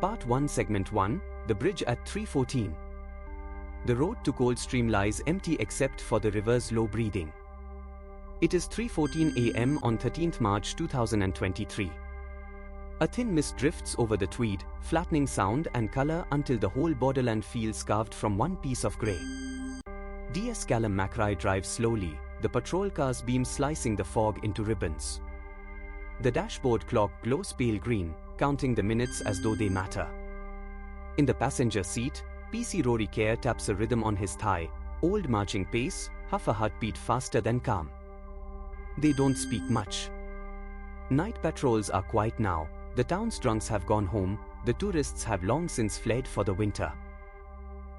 Part 1 Segment 1, The Bridge at 3:14. The road to Coldstream lies empty except for the river's low breathing. It is 3:14 a.m. on 13th March 2023. A thin mist drifts over the Tweed, flattening sound and color until the whole borderland feels carved from one piece of grey. DS Callum MacRae drives slowly, the patrol car's beams slicing the fog into ribbons. The dashboard clock glows pale green, counting the minutes as though they matter. In the passenger seat, PC Rory Kerr taps a rhythm on his thigh, old marching pace, half a heartbeat faster than calm. They don't speak much. Night patrols are quiet now, the town's drunks have gone home, the tourists have long since fled for the winter.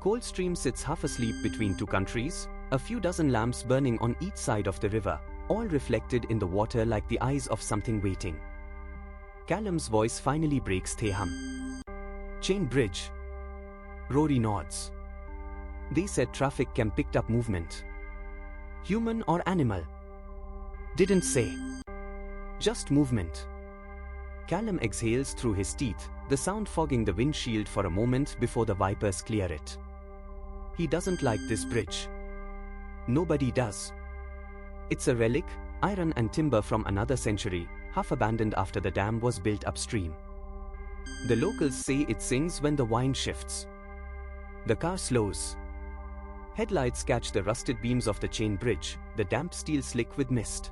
Coldstream sits half asleep between two countries, a few dozen lamps burning on each side of the river, all reflected in the water like the eyes of something waiting. Callum's voice finally breaks the hum. Chain bridge. Rory nods. They said traffic cam picked up movement. Human or animal? Didn't say. Just movement. Callum exhales through his teeth, the sound fogging the windshield for a moment before the wipers clear it. He doesn't like this bridge. Nobody does. It's a relic, iron and timber from another century, half abandoned after the dam was built upstream. The locals say it sings when the wind shifts. The car slows. Headlights catch the rusted beams of the chain bridge, the damp steel slick with mist.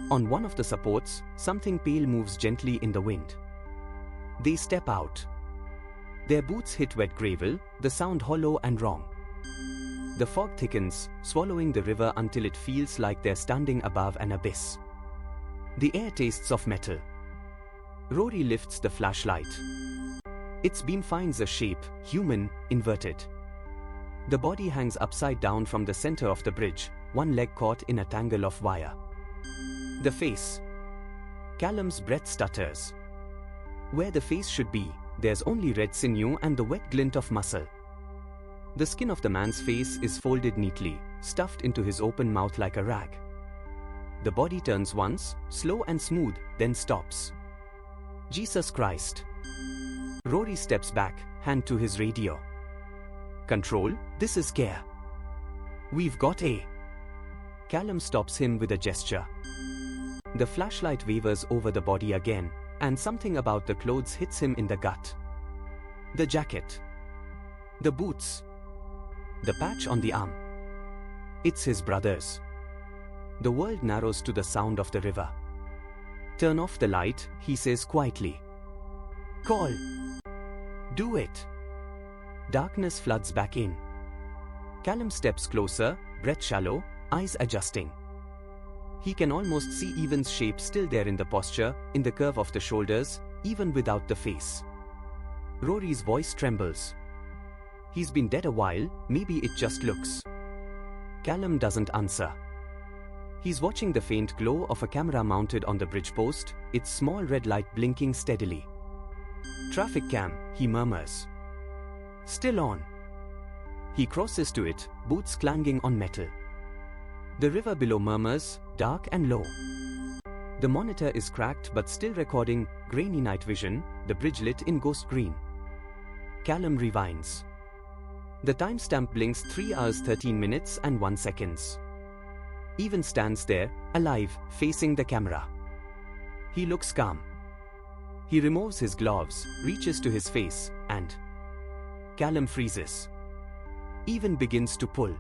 On one of the supports, something pale moves gently in the wind. They step out. Their boots hit wet gravel, the sound hollow and wrong. The fog thickens, swallowing the river until it feels like they're standing above an abyss. The air tastes of metal. Rory lifts the flashlight. Its beam finds a shape, human, inverted. The body hangs upside down from the center of the bridge, one leg caught in a tangle of wire. The face. Callum's breath stutters. Where the face should be, there's only red sinew and the wet glint of muscle. The skin of the man's face is folded neatly, stuffed into his open mouth like a rag. The body turns once, slow and smooth, then stops. Jesus Christ. Rory steps back, hand to his radio. Control, this is Kerr. We've got a. Callum stops him with a gesture. The flashlight wavers over the body again, and something about the clothes hits him in the gut. The jacket. The boots. The patch on the arm. It's his brother's. The world narrows to the sound of the river. Turn off the light, he says quietly. Call. Do it. Darkness floods back in. Callum steps closer, breath shallow, eyes adjusting. He can almost see Evan's shape still there in the posture, in the curve of the shoulders, even without the face. Rory's voice trembles. He's been dead a while, maybe it just looks. Callum doesn't answer. He's watching the faint glow of a camera mounted on the bridge post, its small red light blinking steadily. Traffic cam, he murmurs. Still on. He crosses to it, boots clanging on metal. The river below murmurs, dark and low. The monitor is cracked but still recording, grainy night vision, the bridge lit in ghost green. Callum rewinds. The timestamp blinks 3 hours 13 minutes and 1 seconds. Evan stands there, alive, facing the camera. He looks calm. He removes his gloves, reaches to his face, and Callum freezes. Evan begins to pull.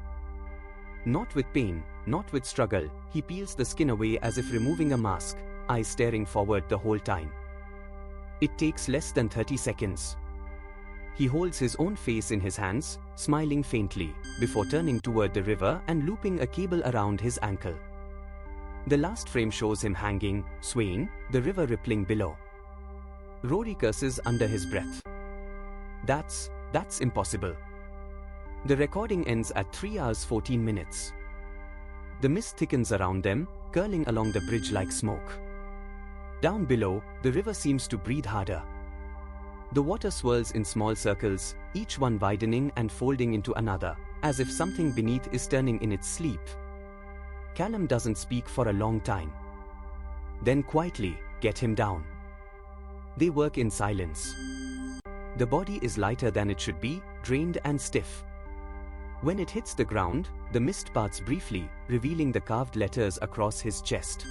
Not with pain, not with struggle, he peels the skin away as if removing a mask, eyes staring forward the whole time. It takes less than 30 seconds. He holds his own face in his hands, smiling faintly, before turning toward the river and looping a cable around his ankle. The last frame shows him hanging, swaying, the river rippling below. Rory curses under his breath. That's impossible. The recording ends at 3 hours 14 minutes. The mist thickens around them, curling along the bridge like smoke. Down below, the river seems to breathe harder. The water swirls in small circles, each one widening and folding into another, as if something beneath is turning in its sleep. Callum doesn't speak for a long time. Then quietly, get him down. They work in silence. The body is lighter than it should be, drained and stiff. When it hits the ground, the mist parts briefly, revealing the carved letters across his chest.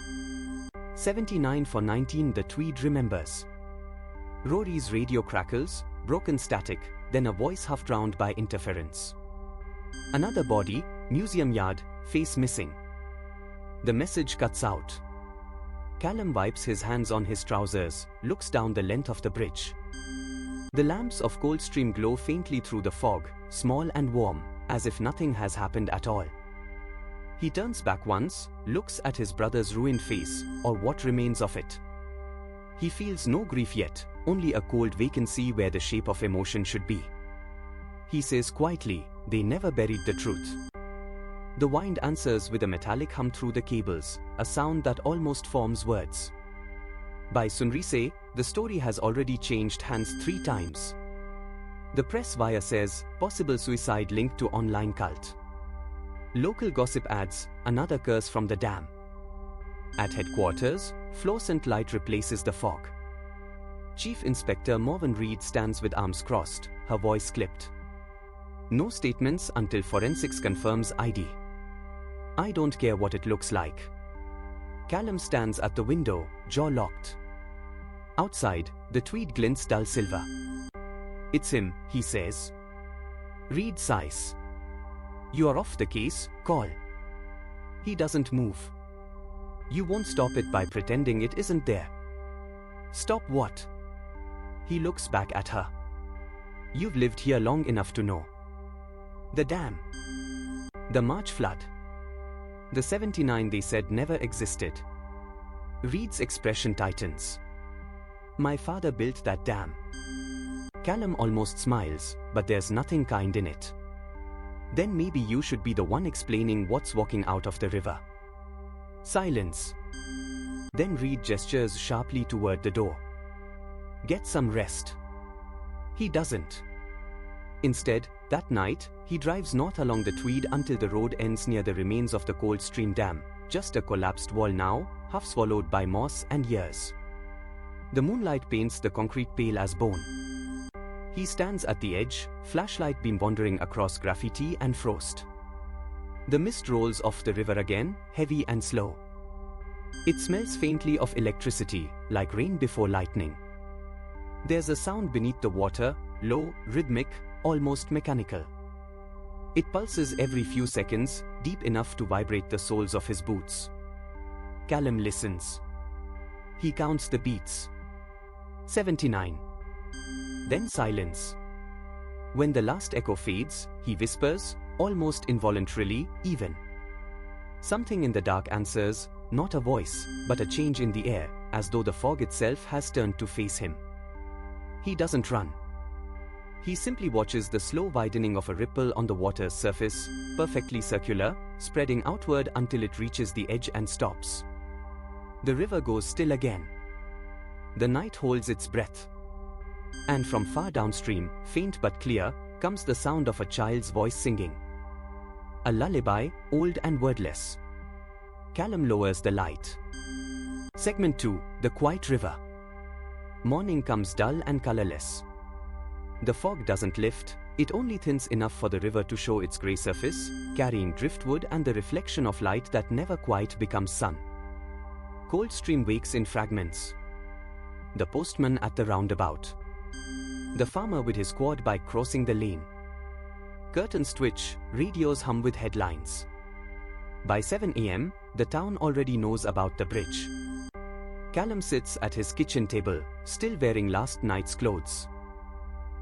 79 for 19. The Tweed remembers. Rory's radio crackles, broken static, then a voice half drowned by interference. Another body, museum yard, face missing. The message cuts out. Callum wipes his hands on his trousers, looks down the length of the bridge. The lamps of Coldstream glow faintly through the fog, small and warm, as if nothing has happened at all. He turns back once, looks at his brother's ruined face, or what remains of it. He feels no grief yet, only a cold vacancy where the shape of emotion should be. He says quietly, "They never buried the truth." The wind answers with a metallic hum through the cables, a sound that almost forms words. By sunrise, the story has already changed hands 3 times. The press wire says, possible suicide linked to online cult. Local gossip adds, another curse from the dam. At headquarters, fluorescent light replaces the fog. Chief Inspector Morven Reed stands with arms crossed, her voice clipped. No statements until forensics confirms ID. I don't care what it looks like. Callum stands at the window, jaw locked. Outside, the Tweed glints dull silver. It's him, he says. Reed sighs. You are off the case, call. He doesn't move. You won't stop it by pretending it isn't there. Stop what? He looks back at her. You've lived here long enough to know. The dam. The March flood. The 79 they said never existed. Reed's expression tightens. My father built that dam. Callum almost smiles, but there's nothing kind in it. Then maybe you should be the one explaining what's walking out of the river. Silence. Then Reed gestures sharply toward the door. Get some rest. He doesn't. Instead, that night, he drives north along the Tweed until the road ends near the remains of the Coldstream Dam, just a collapsed wall now, half swallowed by moss and years. The moonlight paints the concrete pale as bone. He stands at the edge, flashlight beam wandering across graffiti and frost. The mist rolls off the river again, heavy and slow. It smells faintly of electricity, like rain before lightning. There's a sound beneath the water, low, rhythmic, almost mechanical. It pulses every few seconds, deep enough to vibrate the soles of his boots. Callum listens. He counts the beats. 79. Then silence. When the last echo fades, he whispers, almost involuntarily, even. Something in the dark answers, not a voice, but a change in the air, as though the fog itself has turned to face him. He doesn't run. He simply watches the slow widening of a ripple on the water's surface, perfectly circular, spreading outward until it reaches the edge and stops. The river goes still again. The night holds its breath. And from far downstream, faint but clear, comes the sound of a child's voice singing. A lullaby, old and wordless. Callum lowers the light. Segment 2, The Quiet River. Morning comes dull and colorless. The fog doesn't lift, it only thins enough for the river to show its grey surface, carrying driftwood and the reflection of light that never quite becomes sun. Coldstream wakes in fragments. The postman at the roundabout. The farmer with his quad bike crossing the lane. Curtains twitch, radios hum with headlines. By 7 a.m., the town already knows about the bridge. Callum sits at his kitchen table, still wearing last night's clothes.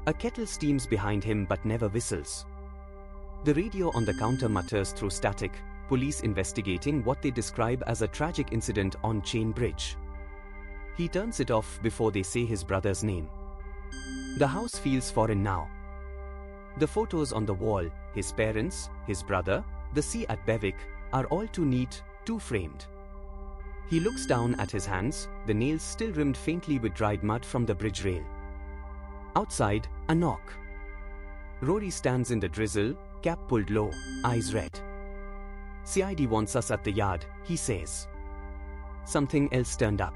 A kettle steams behind him but never whistles. The radio on the counter mutters through static, police investigating what they describe as a tragic incident on Chain Bridge. He turns it off before they say his brother's name. The house feels foreign now. The photos on the wall, his parents, his brother, the sea at Bewick, are all too neat, too framed. He looks down at his hands, the nails still rimmed faintly with dried mud from the bridge rail. Outside, a knock. Rory stands in the drizzle, cap pulled low, eyes red. CID wants us at the yard, he says. Something else turned up.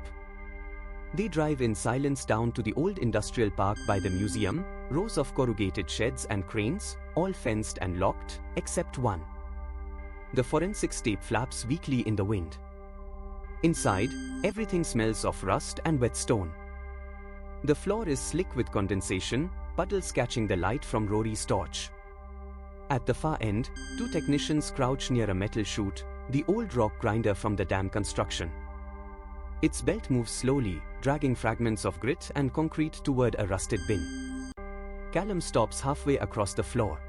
They drive in silence down to the old industrial park by the museum, rows of corrugated sheds and cranes, all fenced and locked, except one. The forensics tape flaps weakly in the wind. Inside, everything smells of rust and wet stone. The floor is slick with condensation, puddles catching the light from Rory's torch. At the far end, two technicians crouch near a metal chute, the old rock grinder from the dam construction. Its belt moves slowly, dragging fragments of grit and concrete toward a rusted bin. Callum stops halfway across the floor.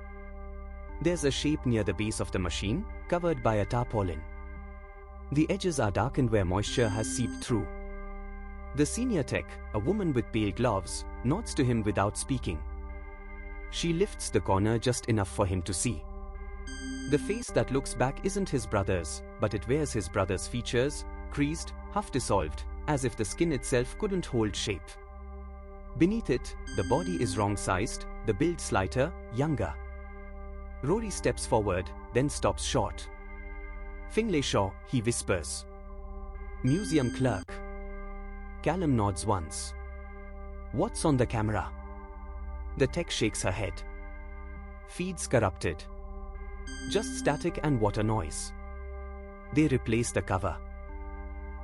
There's a shape near the base of the machine, covered by a tarpaulin. The edges are darkened where moisture has seeped through. The senior tech, a woman with pale gloves, nods to him without speaking. She lifts the corner just enough for him to see. The face that looks back isn't his brother's, but it wears his brother's features, creased, half-dissolved, as if the skin itself couldn't hold shape. Beneath it, the body is wrong-sized, the build slighter, younger. Rory steps forward, then stops short. "Finlay Shaw," he whispers. "Museum clerk." Callum nods once. "What's on the camera?" The tech shakes her head. "Feeds corrupted. Just static and water noise." They replace the cover.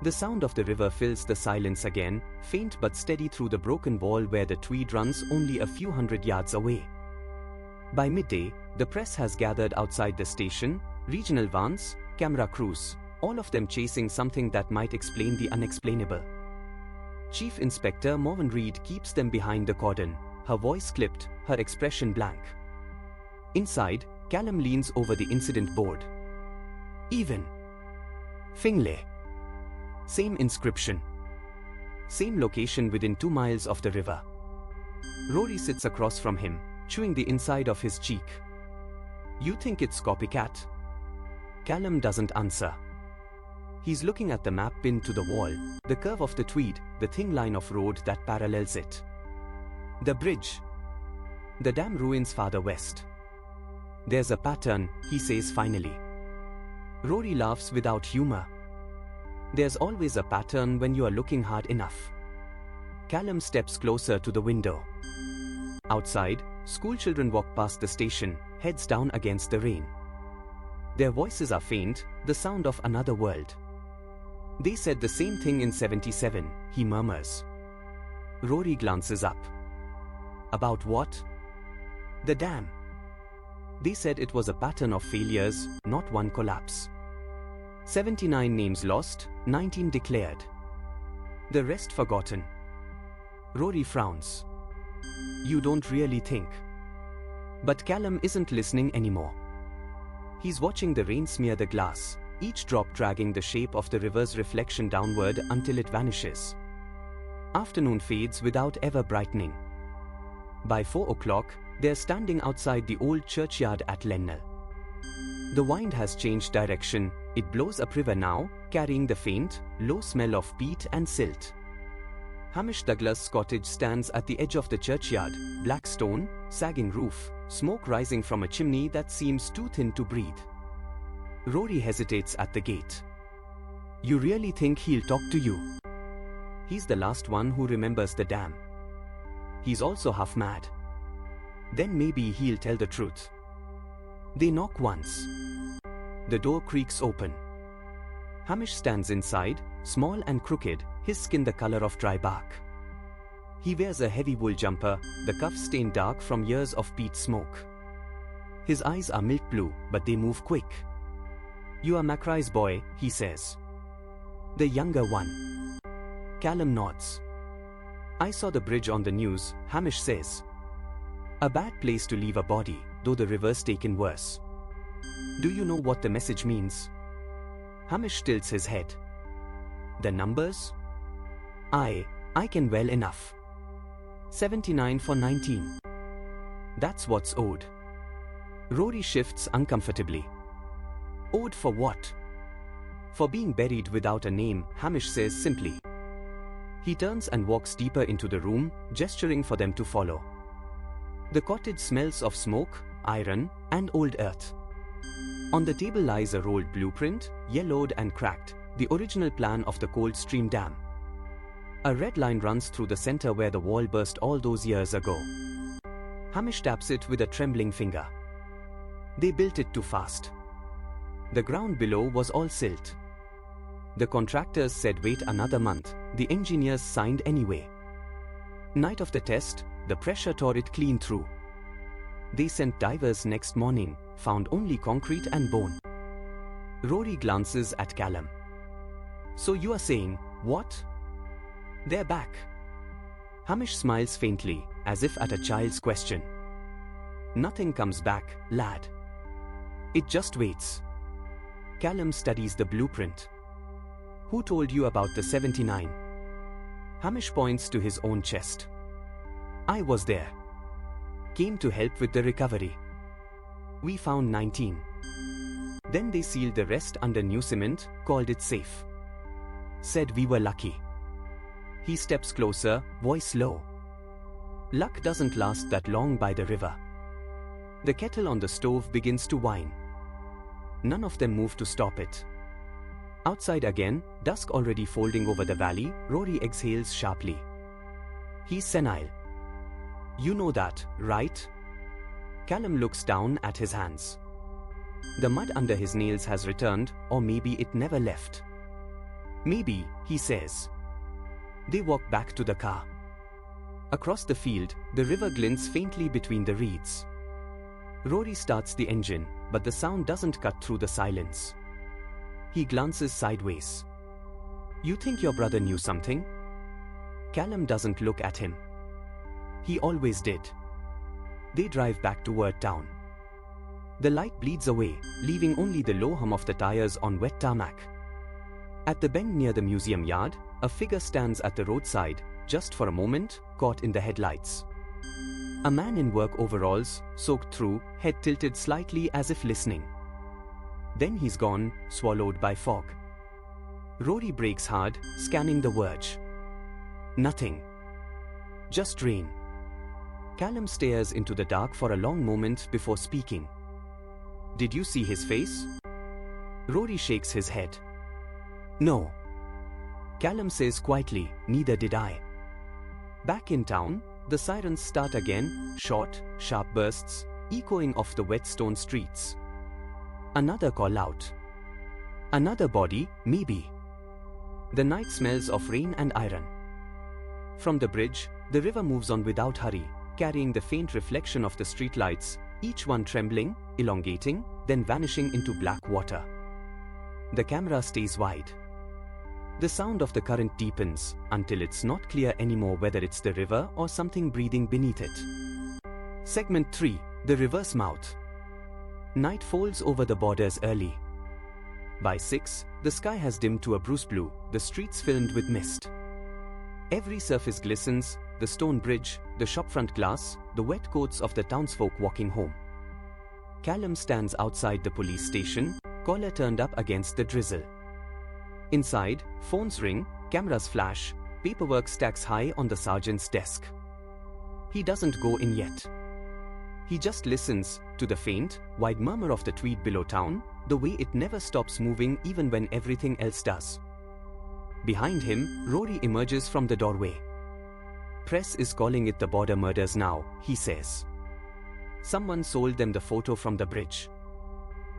The sound of the river fills the silence again, faint but steady through the broken wall where the Tweed runs only a few hundred yards away. By midday, the press has gathered outside the station, regional vans, camera crews, all of them chasing something that might explain the unexplainable. Chief Inspector Morven Reed keeps them behind the cordon, her voice clipped, her expression blank. Inside, Callum leans over the incident board. "Even. Finlay. Same inscription. Same location within 2 miles of the river." Rory sits across from him, chewing the inside of his cheek. "You think it's copycat?" Callum doesn't answer. He's looking at the map pinned to the wall, the curve of the Tweed, the thin line of road that parallels it. The bridge. The dam ruins farther west. "There's a pattern," he says finally. Rory laughs without humor. "There's always a pattern when you are looking hard enough." Callum steps closer to the window. Outside, schoolchildren walk past the station, heads down against the rain. Their voices are faint, the sound of another world. "They said the same thing in 77, he murmurs. Rory glances up. "About what?" "The dam. They said it was a pattern of failures, not one collapse. 79 names lost, 19 declared. The rest forgotten." Rory frowns. "You don't really think." But Callum isn't listening anymore. He's watching the rain smear the glass, each drop dragging the shape of the river's reflection downward until it vanishes. Afternoon fades without ever brightening. By 4 o'clock, they're standing outside the old churchyard at Lennell. The wind has changed direction, it blows upriver now, carrying the faint, low smell of peat and silt. Hamish Douglas' cottage stands at the edge of the churchyard, black stone, sagging roof, smoke rising from a chimney that seems too thin to breathe. Rory hesitates at the gate. "You really think he'll talk to you?" He's the last one who remembers the dam. He's also half mad. Then maybe he'll tell the truth. They knock once. The door creaks open. Hamish stands inside, small and crooked, his skin the color of dry bark. He wears a heavy wool jumper, the cuffs stained dark from years of peat smoke. His eyes are milk blue, but they move quick. "You are MacRae's boy," he says. "The younger one." Callum nods. "I saw the bridge on the news," Hamish says. "A bad place to leave a body, though the river's taken worse. Do you know what the message means?" Hamish tilts his head. "The numbers?" I can well enough. 79 for 19. That's what's owed." Rory shifts uncomfortably. "Owed for what?" "For being buried without a name," Hamish says simply. He turns and walks deeper into the room, gesturing for them to follow. The cottage smells of smoke, iron, and old earth. On the table lies a rolled blueprint, yellowed and cracked, the original plan of the Coldstream Dam. A red line runs through the center where the wall burst all those years ago. Hamish taps it with a trembling finger. They built it too fast. The ground below was all silt. The contractors said wait another month. The engineers signed anyway. Night of the test, the pressure tore it clean through. They sent divers next morning, found only concrete and bone. Rory glances at Callum. So you are saying, what? They're back. Hamish smiles faintly, as if at a child's question. Nothing comes back, lad. It just waits. Callum studies the blueprint. Who told you about the 79? Hamish points to his own chest. I was there. Came to help with the recovery. We found 19. Then they sealed the rest under new cement, called it safe. Said we were lucky. He steps closer, voice low. Luck doesn't last that long by the river. The kettle on the stove begins to whine. None of them move to stop it. Outside again, dusk already folding over the valley, Rory exhales sharply. He's senile. You know that, right? Callum looks down at his hands. The mud under his nails has returned, or maybe it never left. Maybe, he says. They walk back to the car. Across the field, the river glints faintly between the reeds. Rory starts the engine, but the sound doesn't cut through the silence. He glances sideways. You think your brother knew something? Callum doesn't look at him. He always did. They drive back toward town. The light bleeds away, leaving only the low hum of the tires on wet tarmac. At the bend near the museum yard, a figure stands at the roadside, just for a moment, caught in the headlights. A man in work overalls, soaked through, head tilted slightly as if listening. Then he's gone, swallowed by fog. Rory brakes hard, scanning the verge. Nothing. Just rain. Callum stares into the dark for a long moment before speaking. Did you see his face? Rory shakes his head. No. Callum says quietly, neither did I. Back in town, the sirens start again, short, sharp bursts, echoing off the wet stone streets. Another call out. Another body, maybe. The night smells of rain and iron. From the bridge, the river moves on without hurry, carrying the faint reflection of the streetlights, each one trembling, elongating, then vanishing into black water. The camera stays wide. The sound of the current deepens, until it's not clear anymore whether it's the river or something breathing beneath it. Segment 3, the river's mouth. Night folds over the borders early. By 6, the sky has dimmed to a bruise blue, the streets filmed with mist. Every surface glistens, the stone bridge, the shopfront glass, the wet coats of the townsfolk walking home. Callum stands outside the police station, collar turned up against the drizzle. Inside, phones ring, cameras flash, paperwork stacks high on the sergeant's desk. He doesn't go in yet. He just listens to the faint, wide murmur of the Tweed below town, the way it never stops moving even when everything else does. Behind him, Rory emerges from the doorway. Press is calling it the border murders now, he says. Someone sold them the photo from the bridge.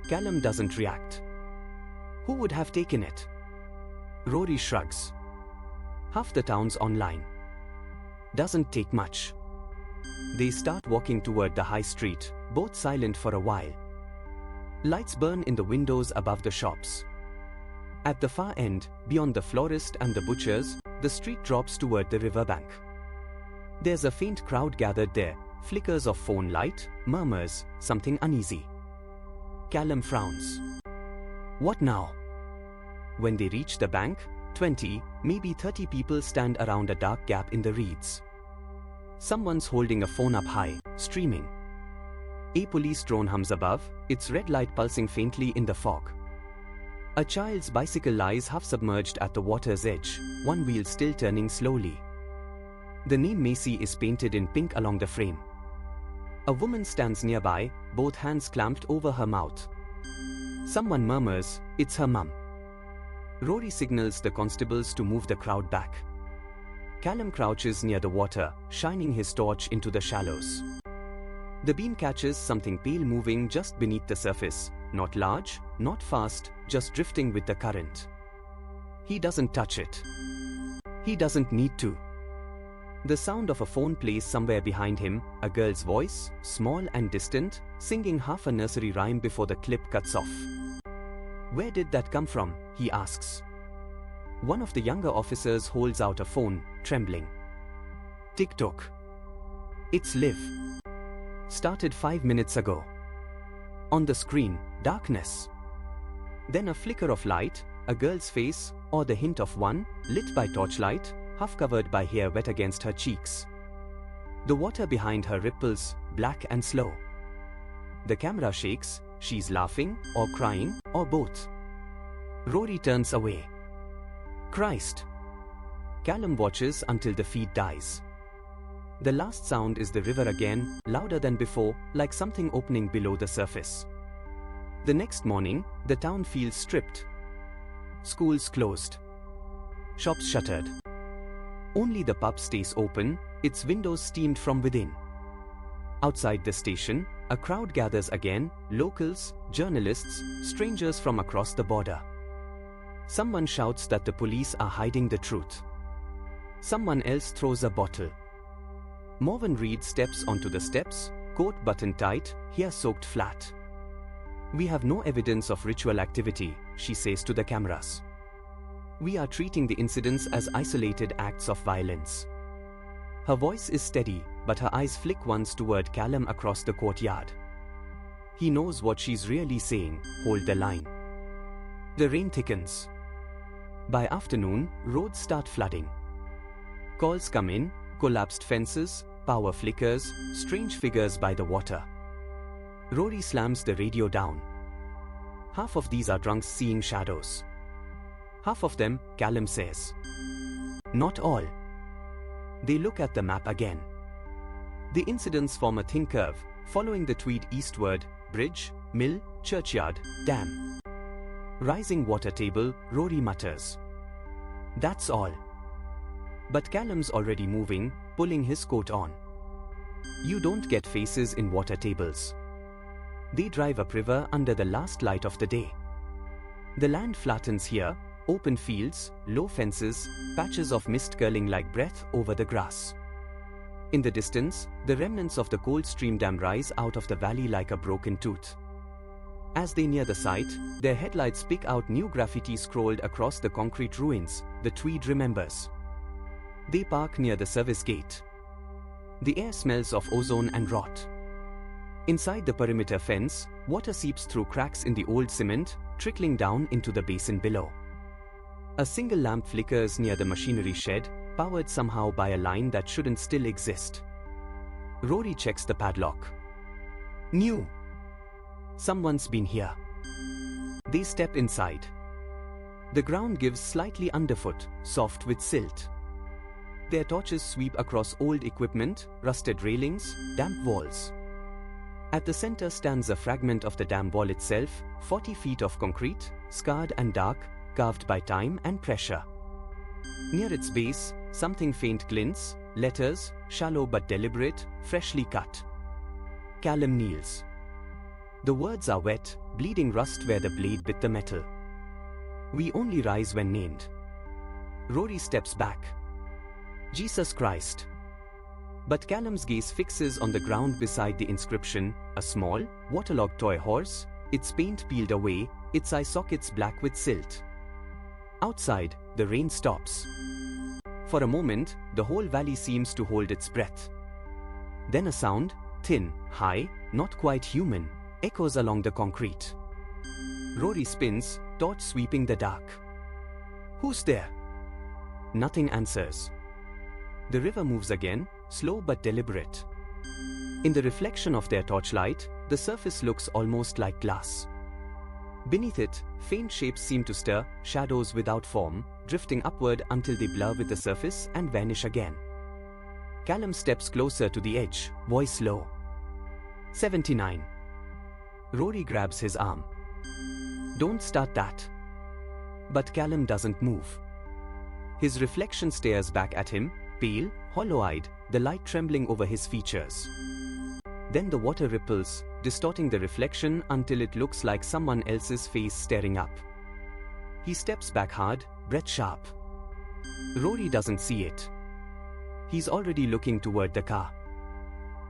Callum doesn't react. Who would have taken it? Rory shrugs. Half the town's online. Doesn't take much. They start walking toward the high street, both silent for a while. Lights burn in the windows above the shops. At the far end, beyond the florist and the butchers, the street drops toward the riverbank. There's a faint crowd gathered there, flickers of phone light, murmurs, something uneasy. Callum frowns. What now? When they reach the bank, 20, maybe 30 people stand around a dark gap in the reeds. Someone's holding a phone up high, streaming. A police drone hums above, its red light pulsing faintly in the fog. A child's bicycle lies half-submerged at the water's edge, one wheel still turning slowly. The name Macy is painted in pink along the frame. A woman stands nearby, both hands clamped over her mouth. Someone murmurs, it's her mum. Rory signals the constables to move the crowd back. Callum crouches near the water, shining his torch into the shallows. The beam catches something pale moving just beneath the surface, not large, not fast, just drifting with the current. He doesn't touch it. He doesn't need to. The sound of a phone plays somewhere behind him, a girl's voice, small and distant, singing half a nursery rhyme before the clip cuts off. Where did that come from? He asks. One of the younger officers holds out a phone, trembling. Tick-tock. It's Liv. Started 5 minutes ago. On the screen, darkness. Then a flicker of light, a girl's face, or the hint of one, lit by torchlight, half covered by hair wet against her cheeks. The water behind her ripples, black and slow. The camera shakes, she's laughing, or crying, or both. Rory turns away. Christ! Callum watches until the feed dies. The last sound is the river again, louder than before, like something opening below the surface. The next morning, the town feels stripped. Schools closed. Shops shuttered. Only the pub stays open, its windows steamed from within. Outside the station, a crowd gathers again, locals, journalists, strangers from across the border. Someone shouts that the police are hiding the truth. Someone else throws a bottle. Morven Reed steps onto the steps, coat buttoned tight, hair soaked flat. We have no evidence of ritual activity, she says to the cameras. We are treating the incidents as isolated acts of violence. Her voice is steady, but her eyes flick once toward Callum across the courtyard. He knows what she's really saying, hold the line. The rain thickens. By afternoon, roads start flooding. Calls come in, collapsed fences, power flickers, strange figures by the water. Rory slams the radio down. Half of these are drunks seeing shadows. Half of them, Callum says. Not all. They look at the map again. The incidents form a thin curve, following the Tweed eastward, bridge, mill, churchyard, dam. Rising water table, Rory mutters. That's all. But Callum's already moving, pulling his coat on. You don't get faces in water tables. They drive upriver under the last light of the day. The land flattens here, open fields, low fences, patches of mist curling like breath over the grass. In the distance, the remnants of the Coldstream dam rise out of the valley like a broken tooth. As they near the site, their headlights pick out new graffiti scrolled across the concrete ruins, the Tweed remembers. They park near the service gate. The air smells of ozone and rot. Inside the perimeter fence, water seeps through cracks in the old cement, trickling down into the basin below. A single lamp flickers near the machinery shed, powered somehow by a line that shouldn't still exist. Rory checks the padlock. New. Someone's been here. They step inside. The ground gives slightly underfoot, soft with silt. Their torches sweep across old equipment, rusted railings, damp walls. At the center stands a fragment of the dam wall itself, 40 feet of concrete, scarred and dark, carved by time and pressure. Near its base, something faint glints, letters, shallow but deliberate, freshly cut. Callum kneels. The words are wet, bleeding rust where the blade bit the metal. We only rise when named. Rory steps back. Jesus Christ. But Callum's gaze fixes on the ground beside the inscription, a small, waterlogged toy horse, its paint peeled away, its eye sockets black with silt. Outside, the rain stops. For a moment, the whole valley seems to hold its breath. Then a sound, thin, high, not quite human, echoes along the concrete. Rory spins, torch sweeping the dark. Who's there? Nothing answers. The river moves again, slow but deliberate. In the reflection of their torchlight, the surface looks almost like glass. Beneath it, faint shapes seem to stir, shadows without form, drifting upward until they blur with the surface and vanish again. Callum steps closer to the edge, voice low. 79. Rory grabs his arm. Don't start that. But Callum doesn't move. His reflection stares back at him, pale, hollow-eyed, the light trembling over his features. Then the water ripples, distorting the reflection until it looks like someone else's face staring up. He steps back hard, breath sharp. Rory doesn't see it. He's already looking toward the car.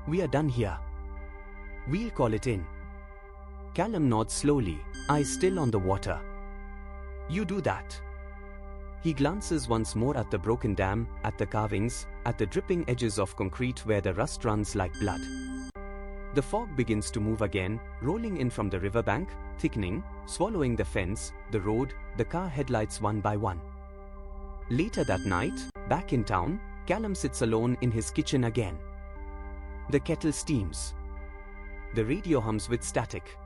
We are done here. We'll call it in. Callum nods slowly, eyes still on the water. You do that. He glances once more at the broken dam, at the carvings, at the dripping edges of concrete where the rust runs like blood. The fog begins to move again, rolling in from the riverbank, thickening, swallowing the fence, the road, the car headlights one by one. Later that night, back in town, Callum sits alone in his kitchen again. The kettle steams. The radio hums with static.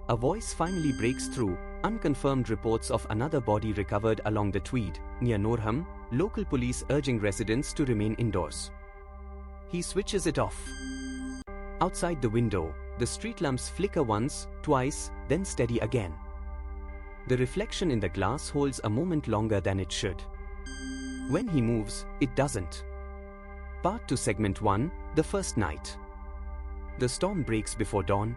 A voice finally breaks through, unconfirmed reports of another body recovered along the Tweed, near Norham, local police urging residents to remain indoors. He switches it off. Outside the window, the street lamps flicker once, twice, then steady again. The reflection in the glass holds a moment longer than it should. When he moves, it doesn't. Part 2, Segment 1, the first night. The storm breaks before dawn.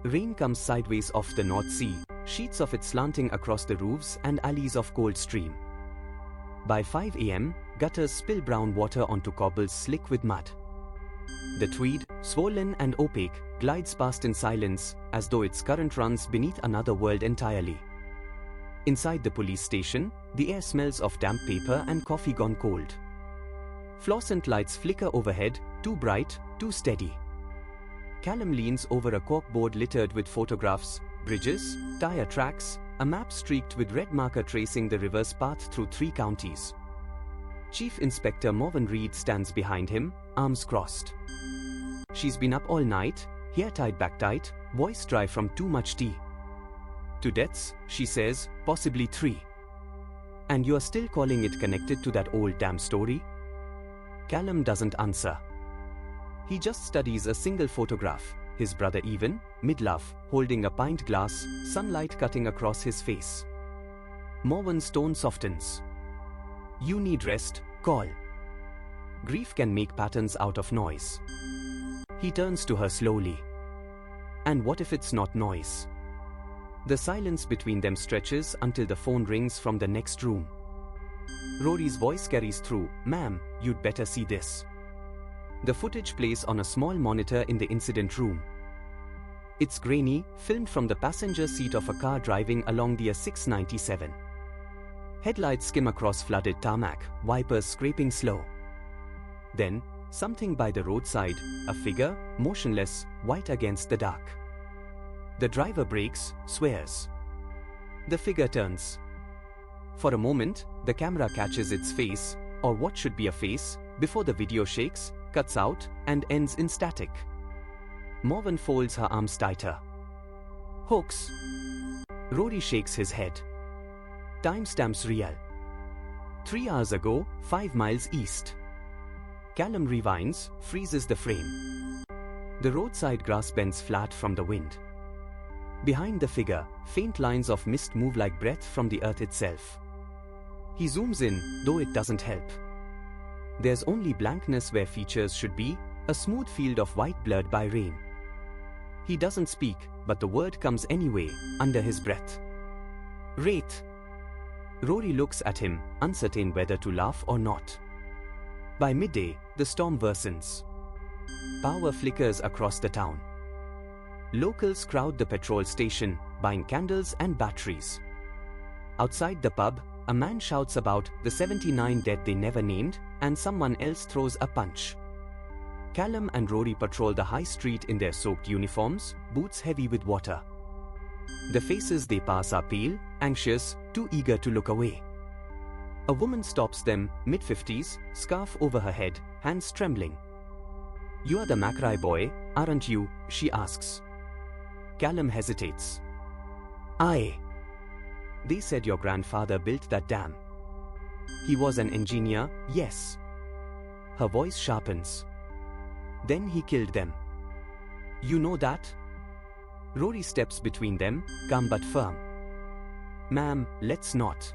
Rain comes sideways off the North Sea, sheets of it slanting across the roofs and alleys of Coldstream. By 5 a.m., gutters spill brown water onto cobbles slick with mud. The Tweed, swollen and opaque, glides past in silence, as though its current runs beneath another world entirely. Inside the police station, the air smells of damp paper and coffee gone cold. Fluorescent lights flicker overhead, too bright, too steady. Callum leans over a corkboard littered with photographs, bridges, tire tracks, a map streaked with red marker tracing the river's path through 3 counties. Chief Inspector Morven Reed stands behind him, arms crossed. She's been up all night, hair tied back tight, voice dry from too much tea. 2 deaths, she says, possibly 3. And you're still calling it connected to that old damn story? Callum doesn't answer. He just studies a single photograph, his brother Evan, mid-love, holding a pint glass, sunlight cutting across his face. Morven's tone softens. You need rest, call. Grief can make patterns out of noise. He turns to her slowly. And what if it's not noise? The silence between them stretches until the phone rings from the next room. Rory's voice carries through, "Ma'am, you'd better see this." The footage plays on a small monitor in the incident room. It's grainy, filmed from the passenger seat of a car driving along the A697. Headlights skim across flooded tarmac, wipers scraping slow. Then, something by the roadside, a figure, motionless, white against the dark. The driver brakes, swears. The figure turns. For a moment, the camera catches its face, or what should be a face, before the video shakes, cuts out, and ends in static. Morven folds her arms tighter. Hoax. Rory shakes his head. Timestamps real. 3 hours ago, 5 miles east. Callum rewinds, freezes the frame. The roadside grass bends flat from the wind. Behind the figure, faint lines of mist move like breath from the earth itself. He zooms in, though it doesn't help. There's only blankness where features should be, a smooth field of white blurred by rain. He doesn't speak, but the word comes anyway, under his breath. Wraith. Rory looks at him, uncertain whether to laugh or not. By midday, the storm worsens. Power flickers across the town. Locals crowd the petrol station, buying candles and batteries. Outside the pub, a man shouts about the 79 dead they never named, and someone else throws a punch. Callum and Rory patrol the high street in their soaked uniforms, boots heavy with water. The faces they pass are pale, anxious, too eager to look away. A woman stops them, mid-50s, scarf over her head, hands trembling. "You're the MacRae boy, aren't you?" she asks. Callum hesitates. "Aye. They said your grandfather built that dam." "He was an engineer, yes." Her voice sharpens. "Then he killed them." "You know that?" Rory steps between them, calm but firm. "Ma'am, let's not."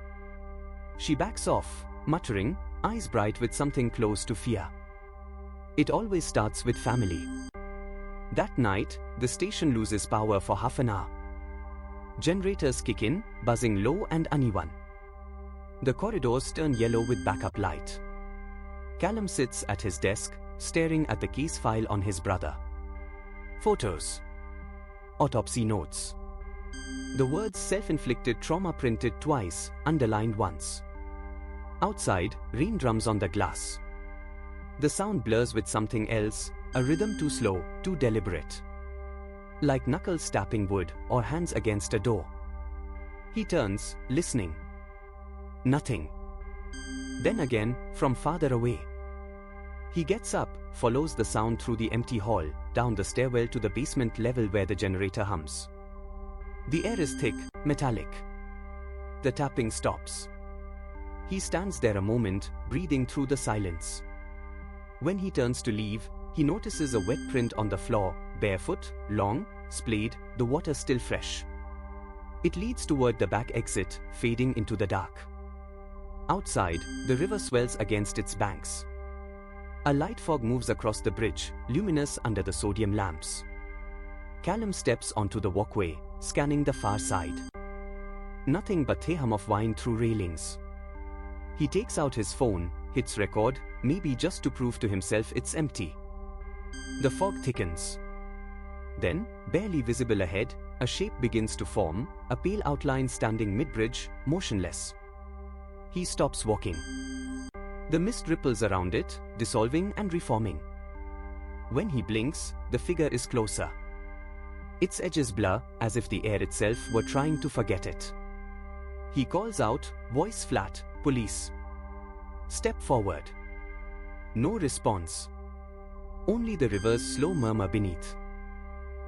She backs off, muttering, eyes bright with something close to fear. It always starts with family. That night, the station loses power for half an hour. Generators kick in, buzzing low and uneven. The corridors turn yellow with backup light. Callum sits at his desk, staring at the case file on his brother. Photos. Autopsy notes. The words self-inflicted trauma printed twice, underlined once. Outside, rain drums on the glass. The sound blurs with something else, a rhythm too slow, too deliberate. Like knuckles tapping wood or hands against a door. He turns, listening. Nothing. Then again, from farther away. He gets up, follows the sound through the empty hall, down the stairwell to the basement level where the generator hums. The air is thick, metallic. The tapping stops. He stands there a moment, breathing through the silence. When he turns to leave, he notices a wet print on the floor, barefoot, long, splayed, the water still fresh. It leads toward the back exit, fading into the dark. Outside, the river swells against its banks. A light fog moves across the bridge, luminous under the sodium lamps. Callum steps onto the walkway, scanning the far side. Nothing but the hum of wine through railings. He takes out his phone, hits record, maybe just to prove to himself it's empty. The fog thickens. Then, barely visible ahead, a shape begins to form, a pale outline standing mid-bridge, motionless. He stops walking. The mist ripples around it, dissolving and reforming. When he blinks, the figure is closer. Its edges blur, as if the air itself were trying to forget it. He calls out, voice flat, police. Step forward. No response. Only the river's slow murmur beneath.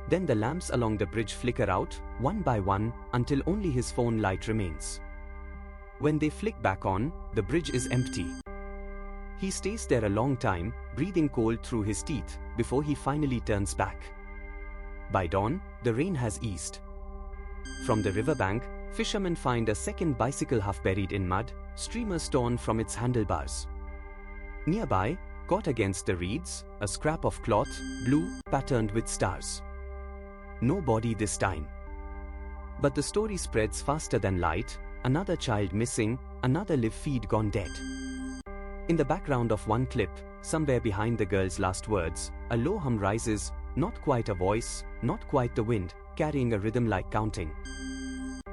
Then the lamps along the bridge flicker out, one by one, until only his phone light remains. When they flick back on, the bridge is empty. He stays there a long time, breathing cold through his teeth, before he finally turns back. By dawn, the rain has eased. From the riverbank, fishermen find a second bicycle half buried in mud, streamers torn from its handlebars. Nearby, caught against the reeds, a scrap of cloth, blue, patterned with stars. No body this time. But the story spreads faster than light, another child missing, another live feed gone dead. In the background of one clip, somewhere behind the girl's last words, a low hum rises, not quite a voice, not quite the wind, carrying a rhythm like counting.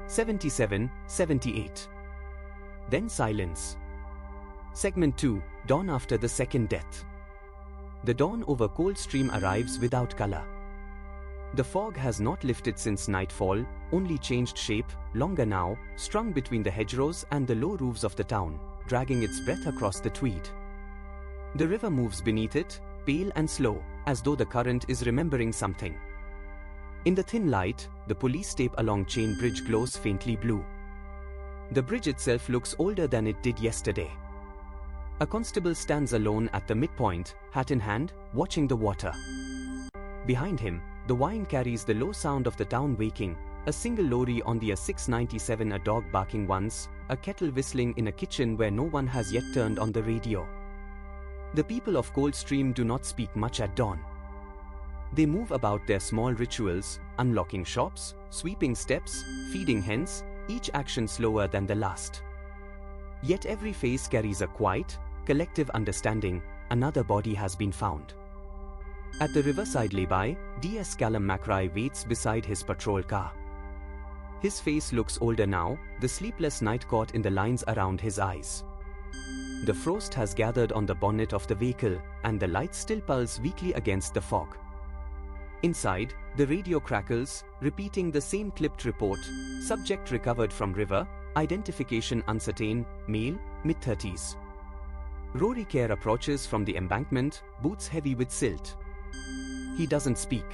77, 78. Then silence. Segment 2, Dawn after the second death. The dawn over Coldstream arrives without color. The fog has not lifted since nightfall, only changed shape, longer now, strung between the hedgerows and the low roofs of the town, dragging its breath across the Tweed. The river moves beneath it, pale and slow, as though the current is remembering something. In the thin light, the police tape along Chain Bridge glows faintly blue. The bridge itself looks older than it did yesterday. A constable stands alone at the midpoint, hat in hand, watching the water. Behind him, the wine carries the low sound of the town waking, a single lorry on the A697, a dog barking once, a kettle whistling in a kitchen where no one has yet turned on the radio. The people of Coldstream do not speak much at dawn. They move about their small rituals, unlocking shops, sweeping steps, feeding hens, each action slower than the last. Yet every face carries a quiet, collective understanding, another body has been found. At the riverside lay-by, DS Callum MacRae waits beside his patrol car. His face looks older now, the sleepless night caught in the lines around his eyes. The frost has gathered on the bonnet of the vehicle, and the light still pulls weakly against the fog. Inside, the radio crackles, repeating the same clipped report, subject recovered from river, identification uncertain, male, mid-30s. Rory Kerr approaches from the embankment, boots heavy with silt. He doesn't speak.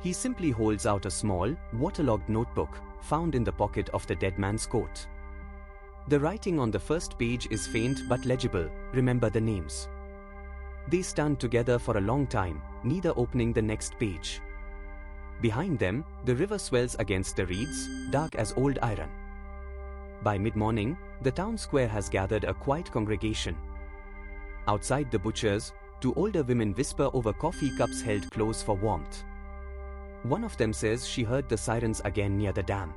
He simply holds out a small, waterlogged notebook, found in the pocket of the dead man's coat. The writing on the first page is faint but legible, remember the names. They stand together for a long time, neither opening the next page. Behind them, the river swells against the reeds, dark as old iron. By mid-morning, The town square has gathered a quiet congregation. Outside the butcher's, two older women whisper over coffee cups held close for warmth. One of them says she heard the sirens again near the dam.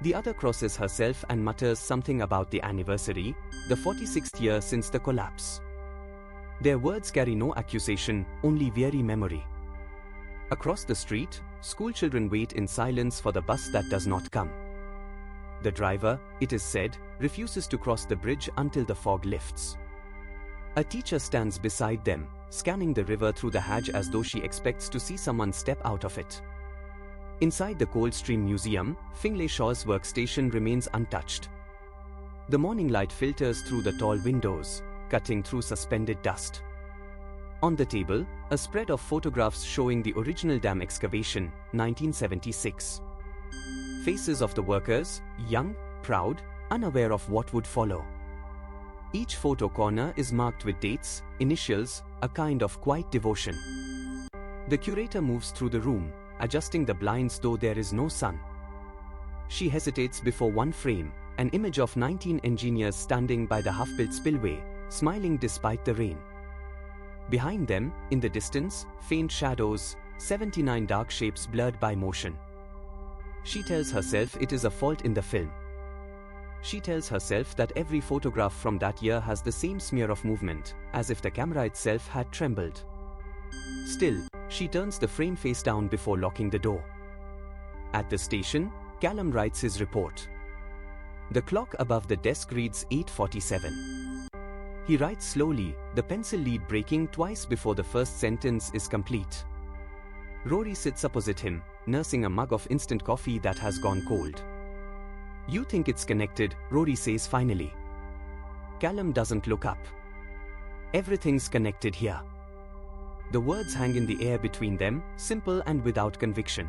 The other crosses herself and mutters something about the anniversary, the 46th year since the collapse. Their words carry no accusation, only weary memory. Across the street, schoolchildren wait in silence for the bus that does not come. The driver, it is said, refuses to cross the bridge until the fog lifts. A teacher stands beside them, scanning the river through the hatch as though she expects to see someone step out of it. Inside the Coldstream Museum, Finlay Shaw's workstation remains untouched. The morning light filters through the tall windows, cutting through suspended dust. On the table, a spread of photographs showing the original dam excavation, 1976. Faces of the workers, young, proud, unaware of what would follow. Each photo corner is marked with dates, initials, a kind of quiet devotion. The curator moves through the room, adjusting the blinds though there is no sun. She hesitates before one frame, an image of 19 engineers standing by the half-built spillway, smiling despite the rain. Behind them, in the distance, faint shadows, 79 dark shapes blurred by motion. She tells herself it is a fault in the film. She tells herself that every photograph from that year has the same smear of movement, as if the camera itself had trembled. Still, she turns the frame face down before locking the door. At the station, Callum writes his report. The clock above the desk reads 8:47. He writes slowly, the pencil lead breaking twice before the first sentence is complete. Rory sits opposite him, nursing a mug of instant coffee that has gone cold. You think it's connected, Rory says finally. Callum doesn't look up. Everything's connected here. The words hang in the air between them, simple and without conviction.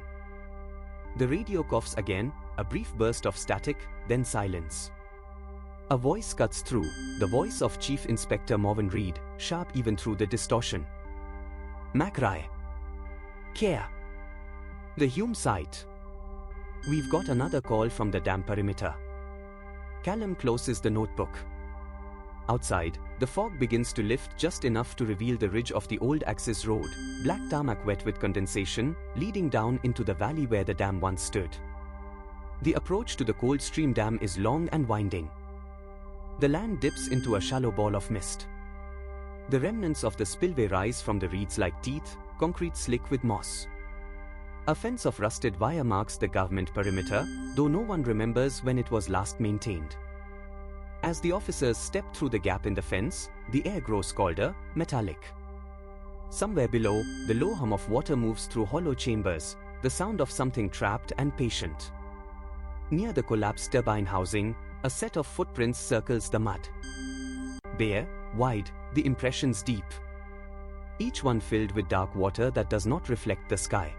The radio coughs again, a brief burst of static, then silence. A voice cuts through, the voice of Chief Inspector Morven Reed, sharp even through the distortion. MacRae. Care. The Hume site. We've got another call from the dam perimeter. Callum closes the notebook. Outside, the fog begins to lift just enough to reveal the ridge of the old access road, black tarmac wet with condensation, leading down into the valley where the dam once stood. The approach to the Coldstream Dam is long and winding. The land dips into a shallow ball of mist. The remnants of the spillway rise from the reeds like teeth, concrete slick with moss. A fence of rusted wire marks the government perimeter, though no one remembers when it was last maintained. As the officers step through the gap in the fence, the air grows colder, metallic. Somewhere below, the low hum of water moves through hollow chambers, the sound of something trapped and patient. Near the collapsed turbine housing, a set of footprints circles the mud. Bare, wide, the impressions deep. Each one filled with dark water that does not reflect the sky.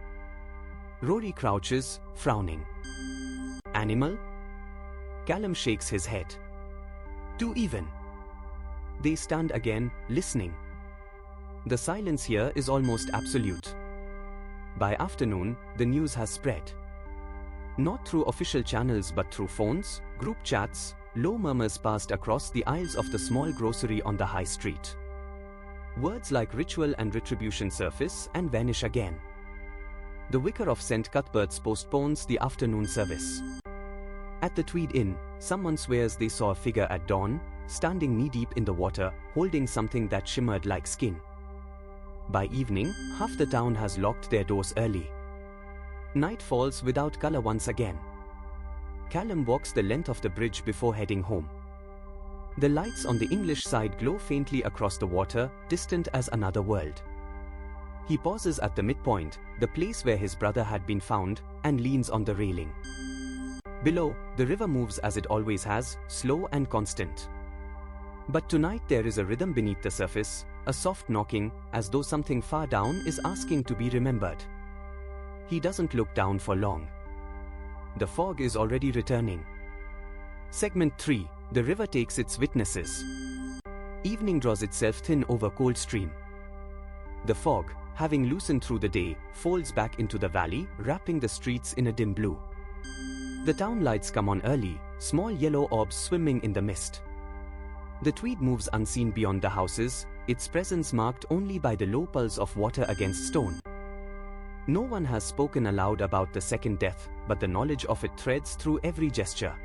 Rory crouches, frowning. Animal? Callum shakes his head. Too even. They stand again, listening. The silence here is almost absolute. By afternoon, the news has spread. Not through official channels but through phones, group chats, low murmurs passed across the aisles of the small grocery on the high street. Words like ritual and retribution surface and vanish again. The Vicar of St. Cuthbert's postpones the afternoon service. At the Tweed Inn, someone swears they saw a figure at dawn, standing knee-deep in the water, holding something that shimmered like skin. By evening, half the town has locked their doors early. Night falls without color once again. Callum walks the length of the bridge before heading home. The lights on the English side glow faintly across the water, distant as another world. He pauses at the midpoint, the place where his brother had been found, and leans on the railing. Below, the river moves as it always has, slow and constant. But tonight there is a rhythm beneath the surface, a soft knocking, as though something far down is asking to be remembered. He doesn't look down for long. The fog is already returning. Segment 3, the river takes its witnesses. Evening draws itself thin over Coldstream. The fog, having loosened through the day, folds back into the valley, wrapping the streets in a dim blue. The town lights come on early, small yellow orbs swimming in the mist. The Tweed moves unseen beyond the houses, its presence marked only by the low pulse of water against stone. No one has spoken aloud about the second death, but the knowledge of it threads through every gesture.